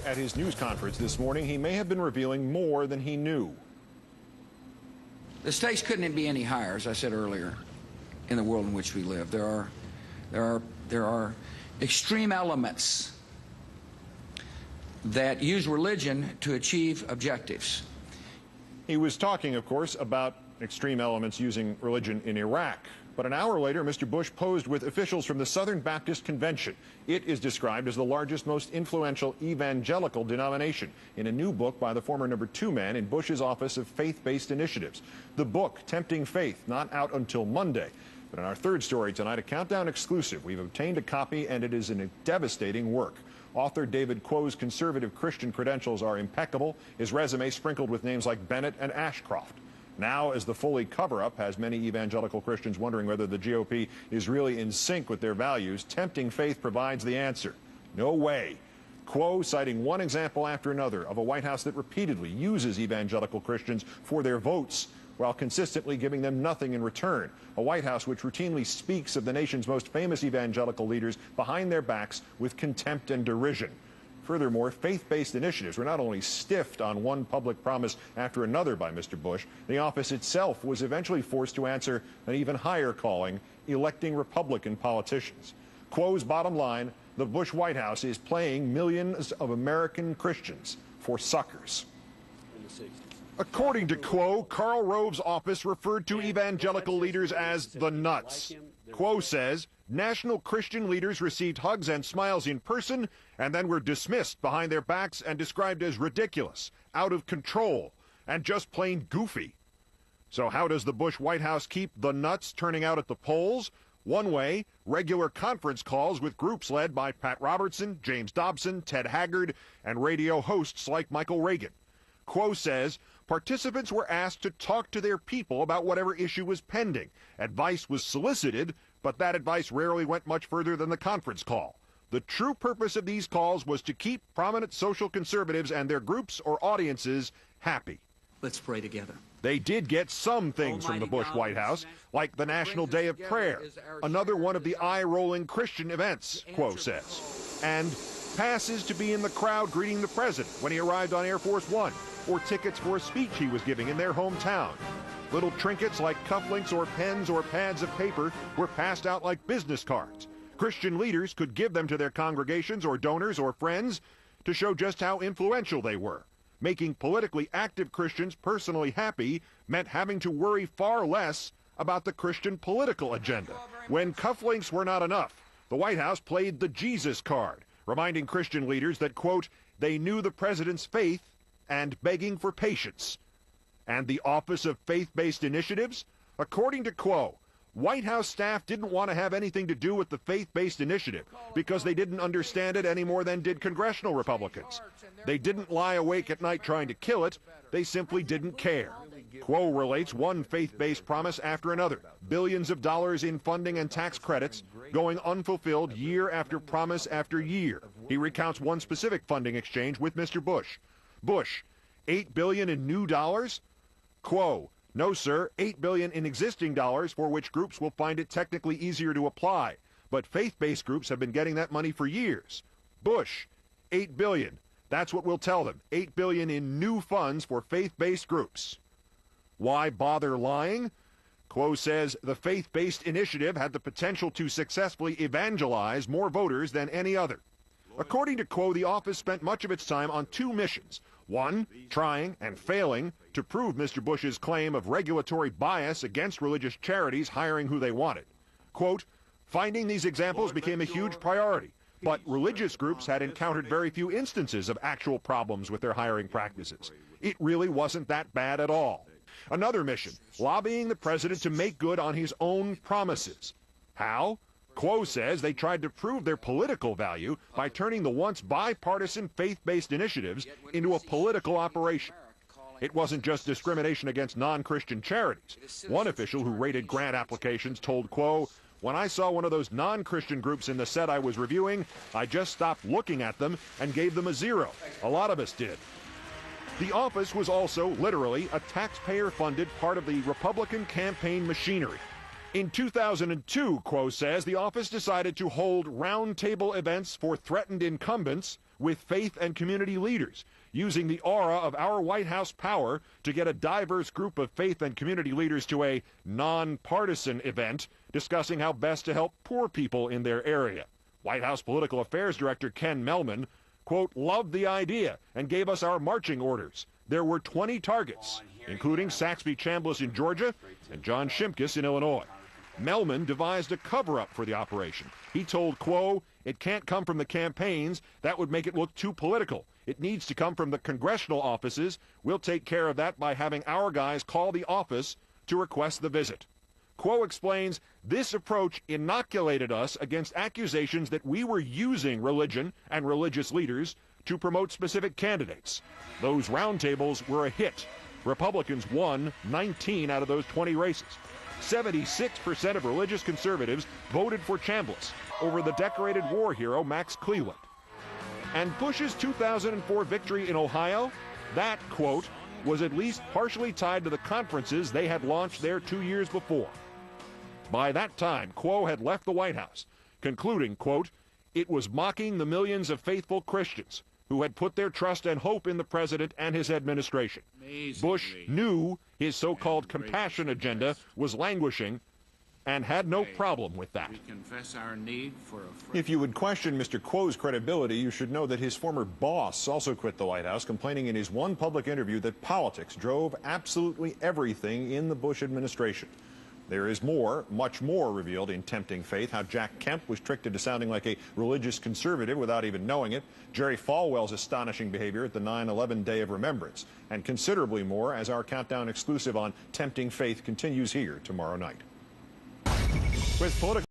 At his news conference this morning, he may have been revealing more than he knew. The stakes couldn't be any higher, as I said earlier, in the world in which we live. There are extreme elements that use religion to achieve objectives. He was talking, of course, about extreme elements using religion in Iraq. But an hour later, Mr. Bush posed with officials from the Southern Baptist Convention. It is described as the largest, most influential evangelical denomination in a new book by the former #2 man in Bush's Office of Faith-Based Initiatives. The book, Tempting Faith, not out until Monday. But in our third story tonight, a Countdown exclusive, we've obtained a copy, and it is a devastating work. Author David Quo's conservative Christian credentials are impeccable, his resume sprinkled with names like Bennett and Ashcroft. Now, as the Foley cover-up has many evangelical Christians wondering whether the GOP is really in sync with their values, Tempting Faith provides the answer. No way. Quo citing one example after another of a White House that repeatedly uses evangelical Christians for their votes while consistently giving them nothing in return. A White House which routinely speaks of the nation's most famous evangelical leaders behind their backs with contempt and derision. Furthermore, faith-based initiatives were not only stiffed on one public promise after another by Mr. Bush, the office itself was eventually forced to answer an even higher calling, electing Republican politicians. Quo's bottom line, the Bush White House is playing millions of American Christians for suckers. According to Quo, Karl Rove's office referred to evangelical leaders as the nuts. Quo says national Christian leaders received hugs and smiles in person and then were dismissed behind their backs and described as ridiculous, out of control, and just plain goofy. So how does the Bush White House keep the nuts turning out at the polls? One way, regular conference calls with groups led by Pat Robertson, James Dobson, Ted Haggard, and radio hosts like Michael Reagan. Quo says participants were asked to talk to their people about whatever issue was pending. Advice was solicited, but that advice rarely went much further than the conference call. The true purpose of these calls was to keep prominent social conservatives and their groups or audiences happy. Let's pray together. They did get some things from the Bush White House, like the National Day of Prayer, another one of the eye-rolling Christian events, Quo says, and passes to be in the crowd greeting the president when he arrived on Air Force One, or tickets for a speech he was giving in their hometown. Little trinkets like cufflinks or pens or pads of paper were passed out like business cards. Christian leaders could give them to their congregations or donors or friends to show just how influential they were. Making politically active Christians personally happy meant having to worry far less about the Christian political agenda. When cufflinks were not enough, the White House played the Jesus card, reminding Christian leaders that, quote, they knew the president's faith and begging for patience. And the Office of Faith-Based Initiatives? According to Quo, White House staff didn't want to have anything to do with the faith-based initiative because they didn't understand it any more than did congressional Republicans. They didn't lie awake at night trying to kill it. They simply didn't care. Quo relates one faith-based promise after another, billions of dollars in funding and tax credits going unfulfilled year after promise after year. He recounts one specific funding exchange with Mr. Bush. Bush, $8 billion in new dollars? Quo, no, sir, $8 billion in existing dollars for which groups will find it technically easier to apply. But faith-based groups have been getting that money for years. Bush, $8 billion. That's what we'll tell them, $8 billion in new funds for faith-based groups. Why bother lying? Quo says the faith-based initiative had the potential to successfully evangelize more voters than any other. According to Quo, the office spent much of its time on two missions. One, trying and failing to prove Mr. Bush's claim of regulatory bias against religious charities hiring who they wanted. Quote, finding these examples became a huge priority, but religious groups had encountered very few instances of actual problems with their hiring practices. It really wasn't that bad at all. Another mission, lobbying the president to make good on his own promises. How? Quo says they tried to prove their political value by turning the once bipartisan faith-based initiatives into a political operation. It wasn't just discrimination against non-Christian charities. One official who rated grant applications told Quo, when I saw one of those non-Christian groups in the set I was reviewing, I just stopped looking at them and gave them a 0. A lot of us did. The office was also, literally, a taxpayer-funded part of the Republican campaign machinery. In 2002, Quo says, the office decided to hold roundtable events for threatened incumbents with faith and community leaders, using the aura of our White House power to get a diverse group of faith and community leaders to a nonpartisan event discussing how best to help poor people in their area. White House Political Affairs Director Ken Mehlman, quote, loved the idea and gave us our marching orders. There were 20 targets, including Saxby Chambliss in Georgia and John Shimkus in Illinois. Mehlman devised a cover-up for the operation. He told Quo, it can't come from the campaigns. That would make it look too political. It needs to come from the congressional offices. We'll take care of that by having our guys call the office to request the visit. Quo explains this approach inoculated us against accusations that we were using religion and religious leaders to promote specific candidates. Those roundtables were a hit. Republicans won 19 out of those 20 races. 76% of religious conservatives voted for Chambliss over the decorated war hero Max Cleland. And Bush's 2004 victory in Ohio, that, quote, was at least partially tied to the conferences they had launched there 2 years before. By that time, Quo had left the White House, concluding, quote, it was mocking the millions of faithful Christians who had put their trust and hope in the president and his administration. Bush knew his so-called compassion agenda was languishing and had no problem with that. We confess our need for a If you would question Mr. Quo's credibility, you should know that his former boss also quit the White House, complaining in his one public interview that politics drove absolutely everything in the Bush administration. There is more, much more revealed in Tempting Faith, how Jack Kemp was tricked into sounding like a religious conservative without even knowing it, Jerry Falwell's astonishing behavior at the 9/11 Day of Remembrance, and considerably more as our countdown exclusive on Tempting Faith continues here tomorrow night. With political